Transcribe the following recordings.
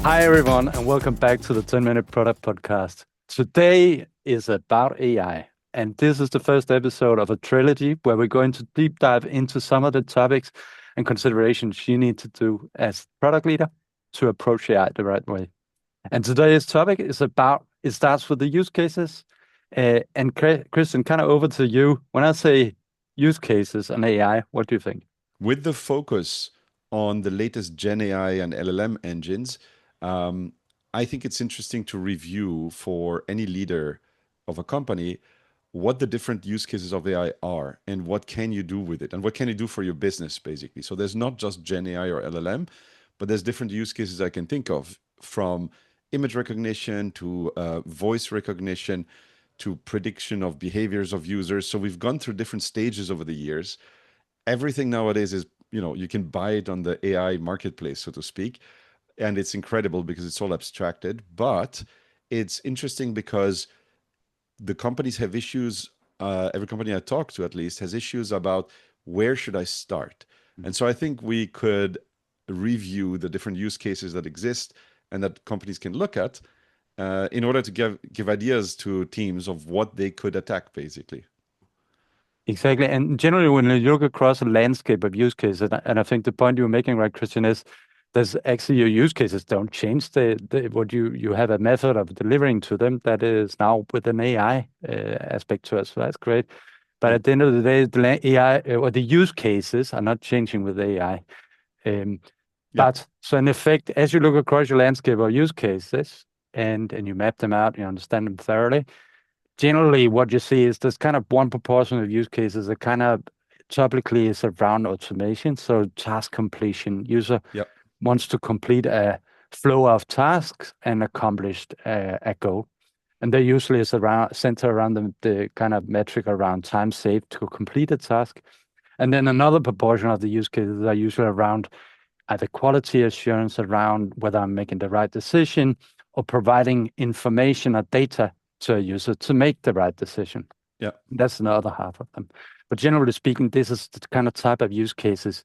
Hi, everyone, and welcome back to the 10-Minute Product Podcast. Today is about AI, and this is the first episode of a trilogy where we're going to deep dive into some of the topics and considerations you need to do as product leader to approach AI the right way. And today's topic is about, it starts with the use cases. And Christian, kind of over to you. When I say use cases and AI, what do you think? With the focus on the latest Gen AI and LLM engines, um, I think it's interesting to review for any leader of a company what the different use cases of AI are and what can you do with it and what can you do for your business, basically. So there's not just Gen AI or LLM, but there's different use cases I can think of, from image recognition to voice recognition to prediction of behaviors of users. So we've gone through different stages over the years. Everything nowadays is, you can buy it on the AI marketplace, so to speak, and it's incredible because it's all abstracted. But it's interesting because the companies have issues. Every company I talk to, at least, has issues about where should I start. And so I think we could review the different use cases that exist and that companies can look at in order to give ideas to teams of what they could attack, basically. Exactly. And generally, when you look across a landscape of use cases, and I think the point you were making, right, Christian, is there's actually your use cases don't change. What you have a method of delivering to them that is now with an AI aspect to it. So that's great. But Yeah. at the end of the day, AI or the use cases are not changing with AI. Um, Yeah. but so in effect, as you look across your landscape of use cases and you map them out, you understand them thoroughly, generally what you see is there's kind of one proportion of use cases that kind of topically is around automation. So task completion. User Yeah. wants to complete a flow of tasks and accomplished a goal. And they usually is around center around the kind of metric around time saved to complete a task. And then another proportion of the use cases are usually around either quality assurance around whether I'm making the right decision or providing information or data to a user to make the right decision. Yeah. That's another half of them. But generally speaking, this is the kind of type of use cases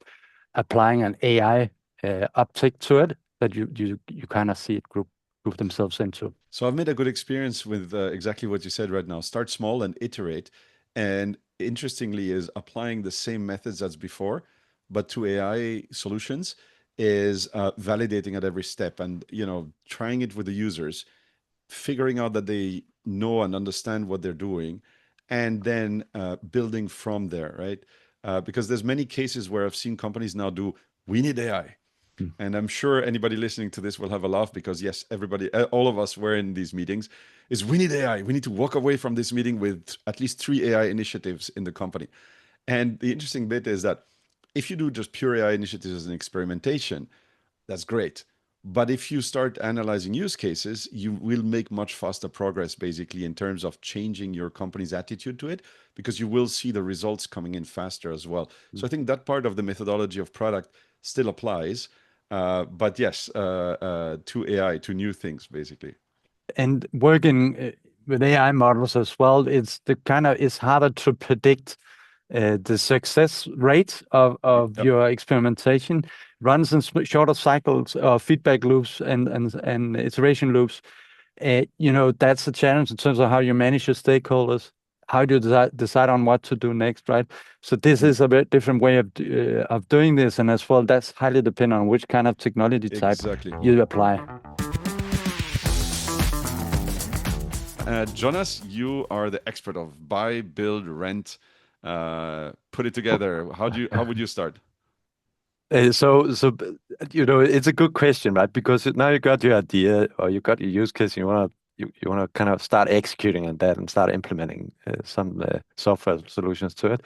applying an AI uptick to it that you kind of see it group themselves into. So I've made a good experience with exactly what you said right now. Start small and iterate. And interestingly, is applying the same methods as before, but to AI solutions is validating at every step and trying it with the users, figuring out that they know and understand what they're doing, and then building from there, right? Because there's many cases where I've seen companies now do, we need AI. Mm. And I'm sure anybody listening to this will have a laugh because yes, everybody, all of us were in these meetings, is we need AI. We need to walk away from this meeting with at least 3 AI initiatives in the company. And the interesting bit is that if you do just pure AI initiatives as an experimentation, that's great. But if you start analyzing use cases, you will make much faster progress, basically, in terms of changing your company's attitude to it, because you will see the results coming in faster as well. So I think that part of the methodology of product still applies. But yes, to AI, to new things, basically. And working with AI models as well, it's harder to predict the success rate of Yep. your experimentation. Runs in shorter cycles of feedback loops and iteration loops. That's a challenge in terms of how you manage your stakeholders. How do you decide on what to do next, right? So this Mm, is a bit different way of doing this, and as well, that's highly dependent on which kind of technology type exactly. you apply. Jonas, you are the expert of buy, build, rent, put it together. How would you start? It's a good question, right? Because now you got your idea or you got your use case, you want to kind of start executing on that and start implementing some software solutions to it.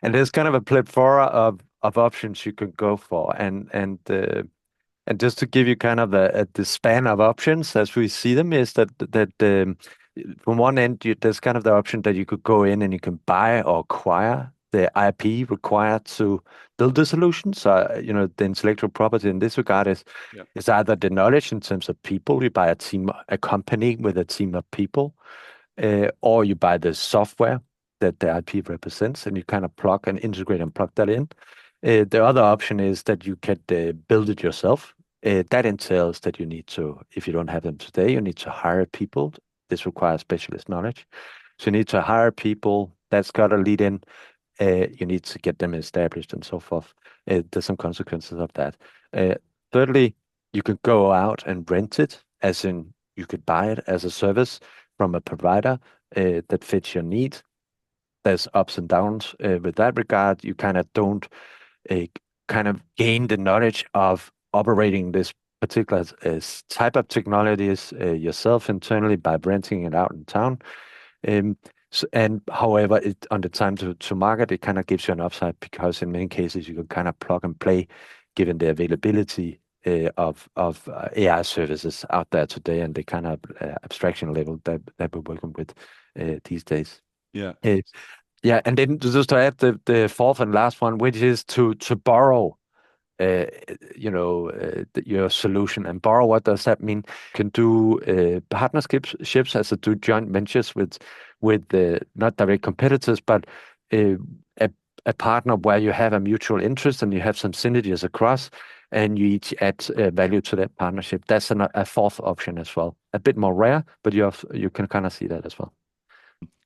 And there's kind of a plethora of options you could go for, and just to give you kind of the span of options as we see them is that from one end there's kind of the option that you could go in and you can buy or acquire the IP required to build the solution. So the intellectual property in this regard Yeah. is either the knowledge in terms of people. You buy a company with a team of people, or you buy the software that the IP represents, and you kind of plug and integrate and plug that in. The other option is that you could build it yourself. That entails that you need to, if you don't have them today, you need to hire people. This requires specialist knowledge. So you need to hire people. That's got to lead in. You need to get them established and so forth. There's some consequences of that. Uh, Thirdly, you could go out and rent it, as in you could buy it as a service from a provider that fits your need. There's ups and downs with that regard. You kind of don't uh, kind of gain the knowledge of operating this particular type of technologies yourself internally by renting it out in town. Um, and however, on the time to market, it kind of gives you an upside because in many cases you can kind of plug and play, given the availability of AI services out there today and the kind of abstraction level that we're working with these days. Yeah. Uh, yeah, and then just to add the fourth and last one, which is to borrow uh, your solution and borrow. What does that mean? You can do partnerships as to do joint ventures with not direct competitors, but uh, a, a partner where you have a mutual interest and you have some synergies across, and you each add value to that partnership. That's a fourth option as well. A bit more rare, but you can kind of see that as well.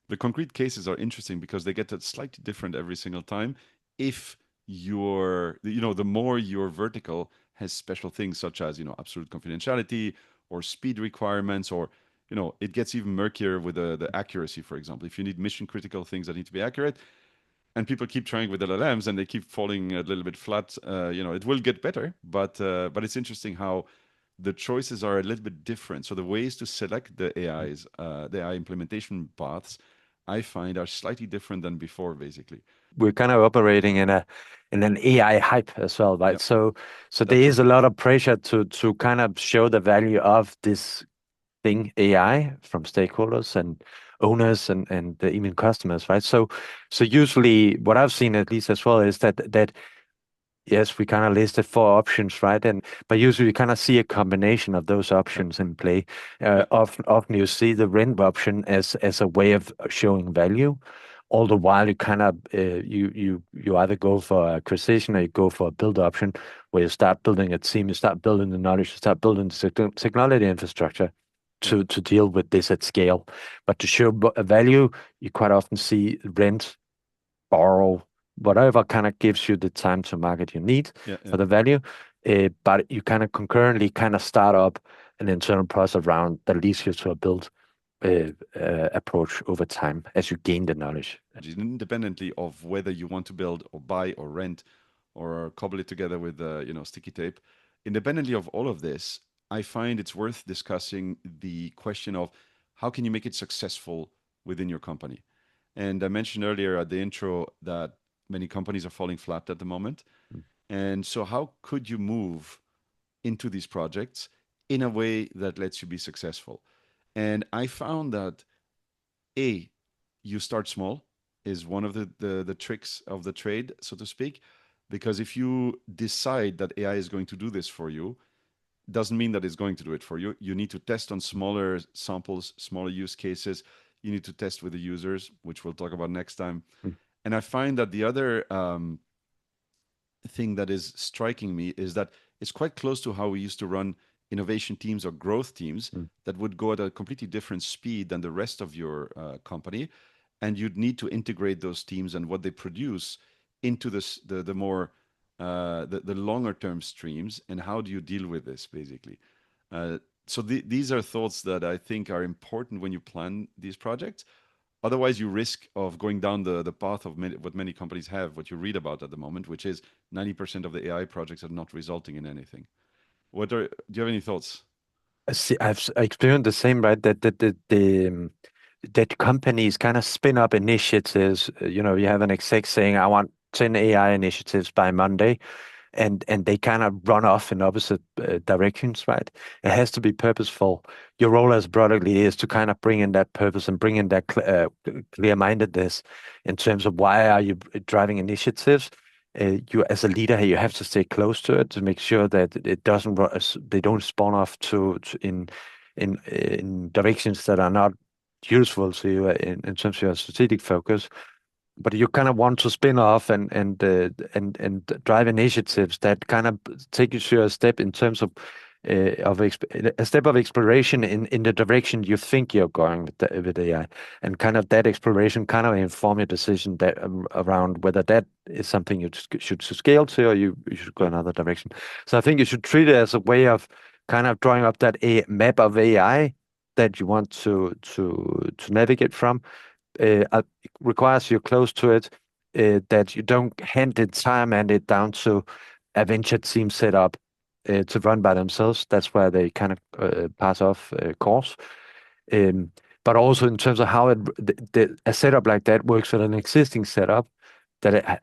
The concrete cases are interesting because they get it slightly different every single time. If the more your vertical has special things such as, absolute confidentiality or speed requirements, or, it gets even murkier with the accuracy, for example. If you need mission critical things that need to be accurate, and people keep trying with LLMs and they keep falling a little bit flat, it will get better. But it's interesting how the choices are a little bit different. So the ways to select the AI implementation paths, I find are slightly different than before, basically. We're kind of operating in an AI hype as well, right? Yeah, So there that's is true. a lot of pressure to kind of show the value of this thing AI from stakeholders and owners and even customers, right? So usually what I've seen at least as well is that yes, we kind of listed four options, right? But usually you kind of see a combination of those Yeah, options in play. yeah, Often you see the rent option as a way of showing value. All the while you kind of you either go for acquisition or you go for a build option where you start building a team, you start building the knowledge, you start building the technology infrastructure yeah, to deal with this at scale. But to show a value, you quite often see rent, borrow, whatever kind of gives you the time to market you need yeah, yeah. for the value. But you kind of concurrently kind of start up an internal process around that leads you to a build approach over time as you gain the knowledge. Independently of whether you want to build or buy or rent or cobble it together with sticky tape, independently of all of this, I find it's worth discussing the question of how can you make it successful within your company. And I mentioned earlier at the intro that many companies are falling flat at the moment. And so, how could you move into these projects in a way that lets you be successful? And I found that A, you start small is one of the tricks of the trade, so to speak. Because if you decide that AI is going to do this for you, doesn't mean that it's going to do it for you. You need to test on smaller samples, smaller use cases. You need to test with the users, which we'll talk about next time. Mm, And I find that the other thing that is striking me is that it's quite close to how we used to run innovation teams or growth teams mm, that would go at a completely different speed than the rest of your company, and you'd need to integrate those teams and what they produce into the more the longer term streams. And how do you deal with this, basically? These are thoughts that I think are important when you plan these projects. Otherwise, you risk of going down the path of what many companies have, what you read about at the moment, which is 90% of the AI projects are not resulting in anything. Do you have any thoughts? See, I've experienced the same, right? That companies kind of spin up initiatives. You have an exec saying, "I want 10 AI initiatives by Monday," and they kind of run off in opposite directions, right? It has to be purposeful. Your role as a product leader is to kind of bring in that purpose and bring in that clear-mindedness in terms of why are you driving initiatives. You as a leader, you have to stay close to it to make sure that it doesn't they don't spawn off in directions that are not useful to you in terms of your strategic focus. but you kind of want to spin off and drive initiatives that kind of take you to a step in terms of a step of exploration in the direction you think you're going with AI, and kind of that exploration kind of inform your decision that around whether that is something you should scale to, or you should go another direction. So I think you should treat it as a way of kind of drawing up that a map of AI that you want to navigate from. It requires you're close to it, that you don't hand the entire mandate down to a venture team set up to run by themselves. That's where they kind of pass off course. Um, but also in terms of how a setup like that works with an existing setup, that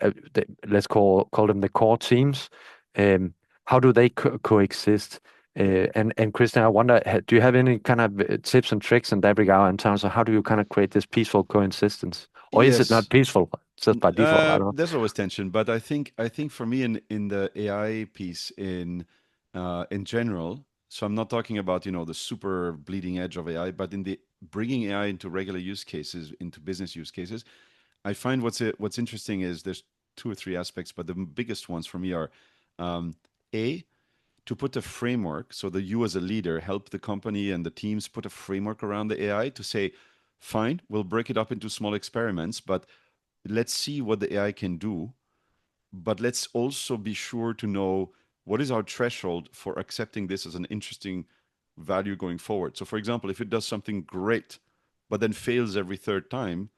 let's call them the core teams. Um, how do they coexist? And Christian, I wonder, do you have any kind of tips and tricks in that regard in terms of how do you kind of create this peaceful coexistence, or is it not Yes. peaceful just by default? I don't know. There's always tension, but I think for me in the AI piece in general, so I'm not talking about the super bleeding edge of AI, but in the bringing AI into regular use cases, into business use cases, I find what's interesting is there's two or three aspects, but the biggest ones for me are um, A, to put a framework so that you as a leader help the company and the teams put a framework around the AI to say, fine, we'll break it up into small experiments, but let's see what the AI can do. But let's also be sure to know what is our threshold for accepting this as an interesting value going forward. So, for example, if it does something great, but then fails every third time,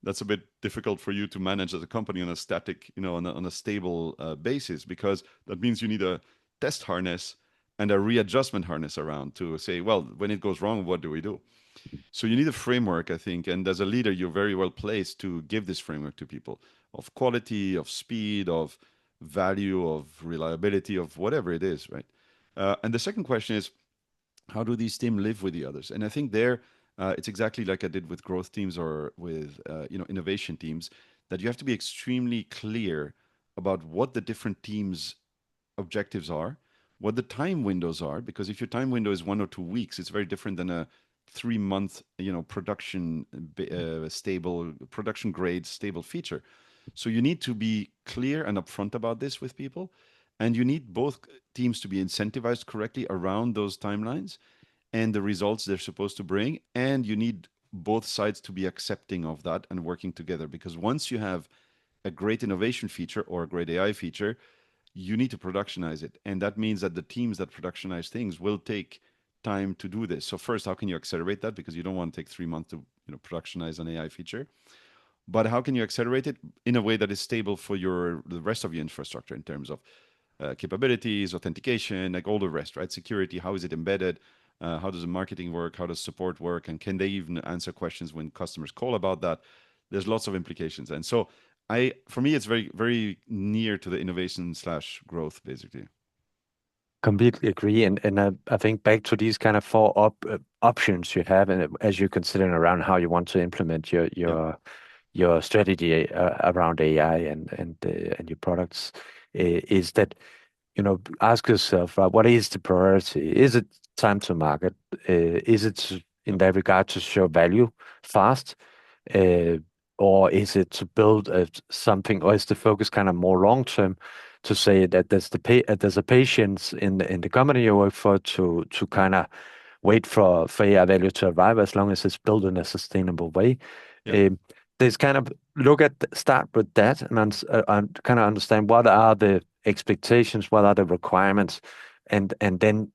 that's a bit difficult for you to manage as a company on a static, on a stable basis, because that means you need a test harness and a readjustment harness around to say, well, when it goes wrong, what do we do? So you need a framework, I think, and as a leader, you're very well placed to give this framework to people of quality, of speed, of value, of reliability, of whatever it is, right? And the second question is, how do these teams live with the others? And I think there, it's exactly like I did with growth teams or with innovation teams, that you have to be extremely clear about what the different teams' objectives are, what the time windows are, because if your time window is 1 or 2 weeks, it's very different than a 3 month, production stable production grade stable feature. So you need to be clear and upfront about this with people, and you need both teams to be incentivized correctly around those timelines and the results they're supposed to bring, and you need both sides to be accepting of that and working together, because once you have a great innovation feature or a great AI feature, you need to productionize it. And that means that the teams that productionize things will take time to do this. So first, how can you accelerate that? Because you don't want to take 3 months to productionize an AI feature. But how can you accelerate it in a way that is stable for the rest of your infrastructure in terms of capabilities, authentication, like all the rest, right? Security, how is it embedded? How does the marketing work? How does support work? And can they even answer questions when customers call about that? There's lots of implications. And so for me, it's very, very near to the innovation slash growth, basically. Completely agree, and I think back to these kind of four options you have, and as you're considering around how you want to implement your Yeah. your strategy around AI and your products, is that ask yourself, right, what is the priority? Is it time to market? Is it in that regard to show value fast? Uh, or is it to build something, or is the focus kind of more long term to say that there's a patience in the company you work for to kind of wait for AI value to arrive as long as it's built in a sustainable way. Yeah. Um, there's kind of start with that and kind of understand what are the expectations, what are the requirements, and then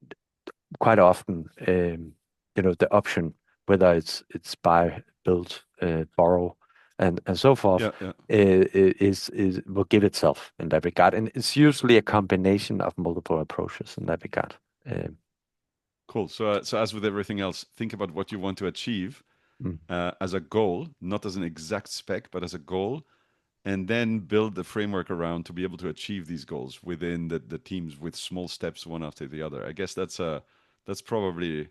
quite often, the option, whether it's buy, build, borrow, and so forth, Yeah. Yeah. is will give itself in that regard, and it's usually a combination of multiple approaches in that regard. Um, Cool. So as with everything else, think about what you want to achieve mm. as a goal, not as an exact spec, but as a goal, and then build the framework around to be able to achieve these goals within the teams with small steps one after the other. I guess that's probably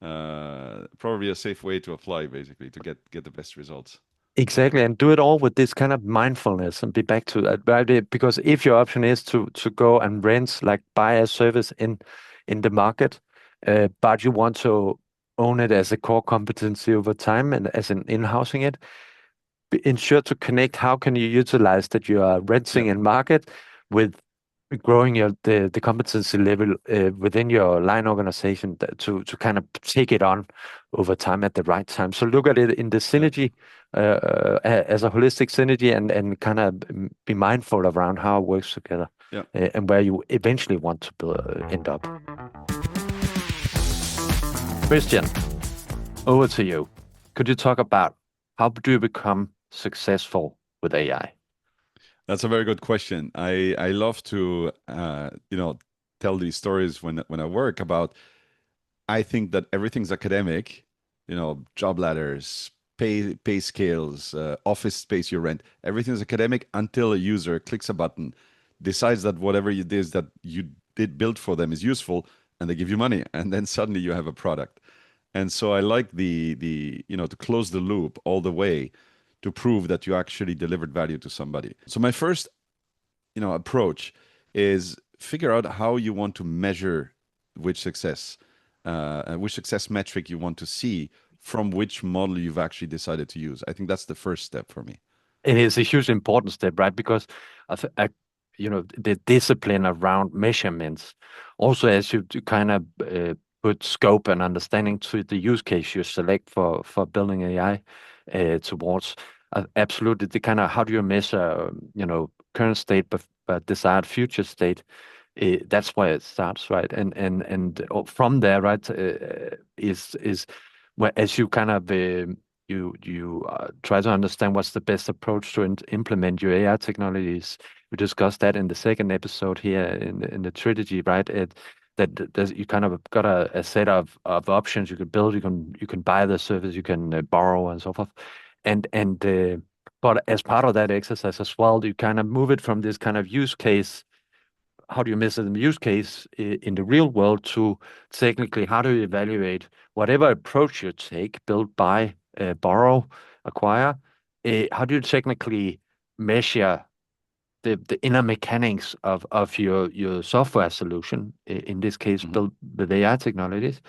a safe way to apply, basically, to get the best results. Exactly, and do it all with this kind of mindfulness and be back to that, right? Because if your option is to go and rent, like buy a service in the market, but you want to own it as a core competency over time and as in in-housing it, ensure to connect how can you utilize that you are Yeah. renting in market with growing the competency level within your line organization to kind of take it on over time at the right time. So look at it in the Yeah. synergy as a holistic synergy and kind of be mindful around how it works together Yeah. and where you eventually want to end up. Christian, over to you. Could you talk about how do you become successful with AI? That's a very good question. I love to tell these stories when I work about. I think that everything's academic, job ladders, pay scales, office space you rent. Everything's academic until a user clicks a button, decides that whatever it is that you did build for them is useful, and they give you money, and then suddenly you have a product. And so I like the to close the loop all the way to prove that you actually delivered value to somebody. So my first approach is figure out how you want to measure which success which success metric you want to see from which model you've actually decided to use. I think that's the first step for me. It is a huge important step, right? Because the discipline around measurements, also as you to kind of put scope and understanding to the use case you select for building AI towards. Absolutely, the kind of how do you measure, current state but desired future state. That's where it starts, right? And from there, right, is where as you kind of you try to understand what's the best approach to implement your AI technologies. We discussed that in the second episode here in the trilogy, right? That you kind of got a set of options you can build. You can buy the service, you can borrow, and so forth. And but as part of that exercise as well, you kind of move it from this kind of use case, how do you measure the use case in the real world, to technically how do you evaluate whatever approach you take, build, buy, borrow, acquire, how do you technically measure the inner mechanics of your software solution, in this case Mhm. built with AI technologies.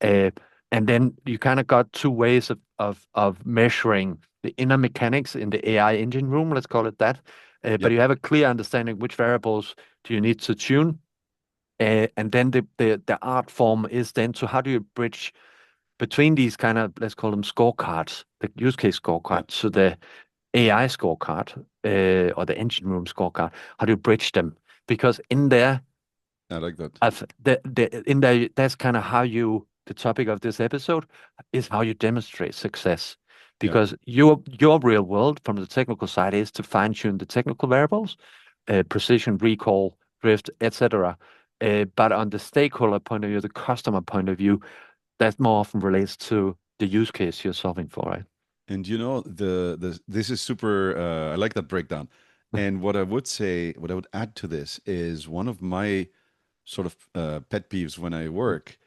uh, and then you kind of got two ways of measuring the inner mechanics in the AI engine room, let's call it that. But Yeah, you have a clear understanding which variables do you need to tune. And then the art form is then to how do you bridge between these kind of, let's call them scorecards, the use case yeah, scorecard, so the AI scorecard, or the engine room scorecard, how do you bridge them? Because in there, I like that. in there, that's kind of how the topic of this episode is how you demonstrate success. Yeah. Because your real world from the technical side is to fine tune the technical variables, precision, recall, drift, etc. But on the stakeholder point of view, the customer point of view, that more often relates to the use case you're solving for, right? And the this is super. I like that breakdown. And what I would say, what I would add to this is one of my sort of pet peeves when I work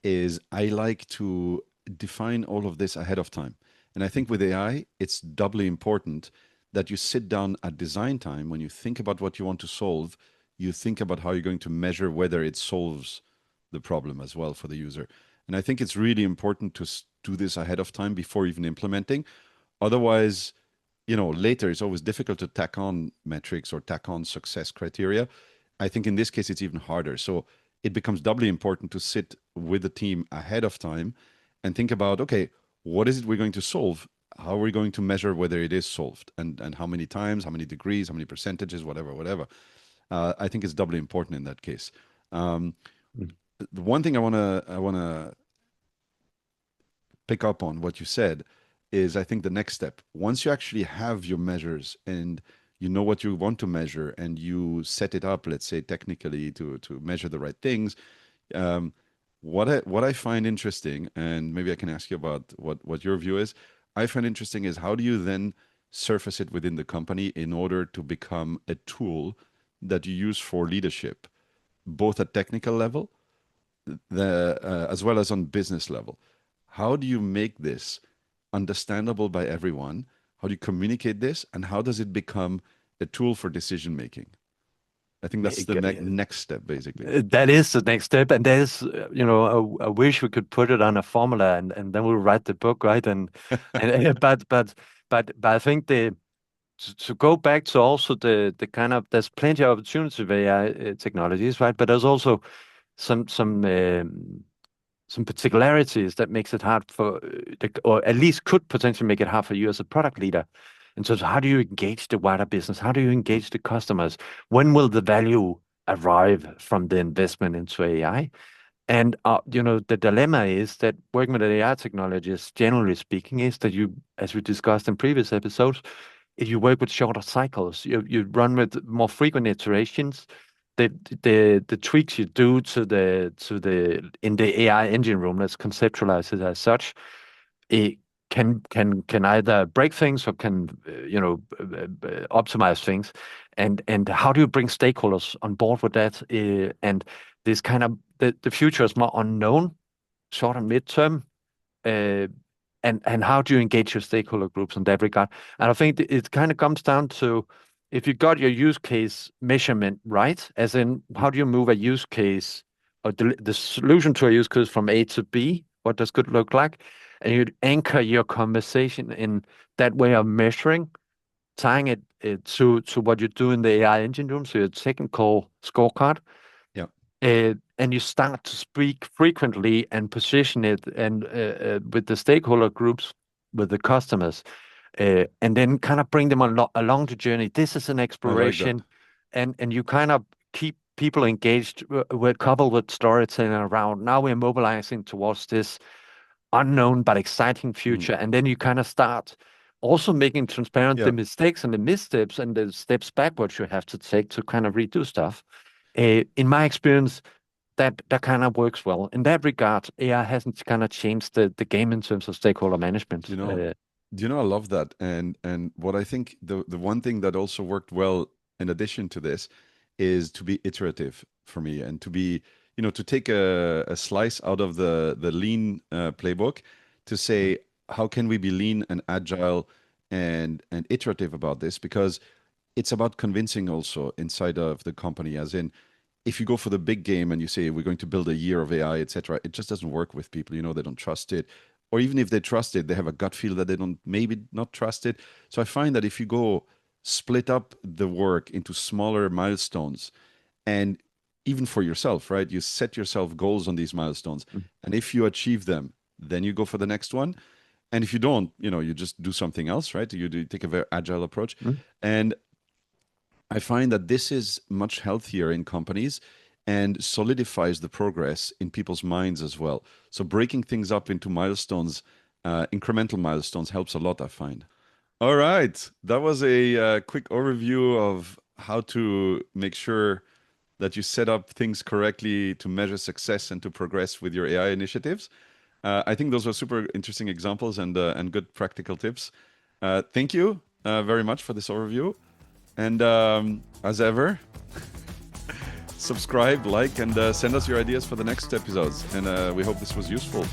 is I like to define all of this ahead of time. And I think with AI, it's doubly important that you sit down at design time when you think about what you want to solve, you think about how you're going to measure whether it solves the problem as well for the user. And I think it's really important to do this ahead of time before even implementing. Otherwise, later it's always difficult to tack on metrics or tack on success criteria. I think in this case, it's even harder. So it becomes doubly important to sit with the team ahead of time and think about, okay, what is it we're going to solve? How are we going to measure whether it is solved, and how many times, how many degrees, how many percentages, whatever. I think it's doubly important in that case. Um, Mm. the one thing I wanna pick up on what you said is I think the next step. Once you actually have your measures and you know what you want to measure and you set it up, let's say technically to measure the right things, um, what I find interesting, and maybe I can ask you about what your view is. I find interesting is how do you then surface it within the company in order to become a tool that you use for leadership, both at technical level as well as on business level. How do you make this understandable by everyone? How do you communicate this? And how does it become a tool for decision making? I think that's the next step, basically. That is the next step, and there's, I wish we could put it on a formula, and then we'll write the book, right? And but But I think to go back to also the kind of there's plenty of opportunity with AI technologies, right? But there's also some some um, some particularities that makes it hard for or at least could potentially make it hard for you as a product leader. In terms of how do you engage the wider business? How do you Mm. engage the customers? When will the value arrive from the investment into AI? And the dilemma is that working with AI technologies, generally speaking, is that you, as we discussed in previous episodes, if you work with shorter cycles, you run with more frequent iterations. The the tweaks you do to the in the AI engine room, let's conceptualize it as such, it can either break things or can optimize things. And how do you bring stakeholders on board with that? And this kind of the future is more unknown, short and midterm. Uh, and how do you engage your stakeholder groups in that regard? And I think it kind of comes down to if you got your use case measurement right, as in Mm. how do you move a use case or the solution to a use case from A to B? What does good look like? And you'd anchor your conversation in that way of measuring, tying it to what you do in the AI engine room, so your technical scorecard, Yeah. and you start to speak frequently and position it and with the stakeholder groups, with the customers, and then kind of bring them along the journey. This is an I like that. exploration, and you kind of keep people engaged with coupled with storytelling around. Now we're mobilizing towards this unknown but exciting Mm. future, and then you kind of start also making transparent the Yeah. mistakes and the missteps and the steps backwards you have to take to kind of redo stuff. In my experience, that kind of works well. In that regard, AI hasn't kind of changed the game in terms of stakeholder management. You know, I love that. And what I think the one thing that also worked well in addition to this is to be iterative for me and to be, to take a slice out of the lean playbook to Mm, say, how can we be lean and agile and iterative about this? Because it's about convincing also inside of the company, as in, if you go for the big game and you say we're going to build a year of AI, etc., it just doesn't work with people. They don't trust it, or even if they trust it, they have a gut feel that they don't maybe not trust it. So I find that if you go split up the work into smaller milestones, and even for yourself, right, you set yourself goals on these milestones, mm, and if you achieve them, then you go for the next one. And if you don't, you just do something else, right? You take a very agile approach. mm, And I find that this is much healthier in companies and solidifies the progress in people's minds as well. So breaking things up into milestones, incremental milestones, helps a lot, I find. All right, that was a quick overview of how to make sure that you set up things correctly to measure success and to progress with your AI initiatives. I think those were super interesting examples and good practical tips. Thank you very much for this overview. And as ever, subscribe, like, and send us your ideas for the next episodes. And we hope this was useful.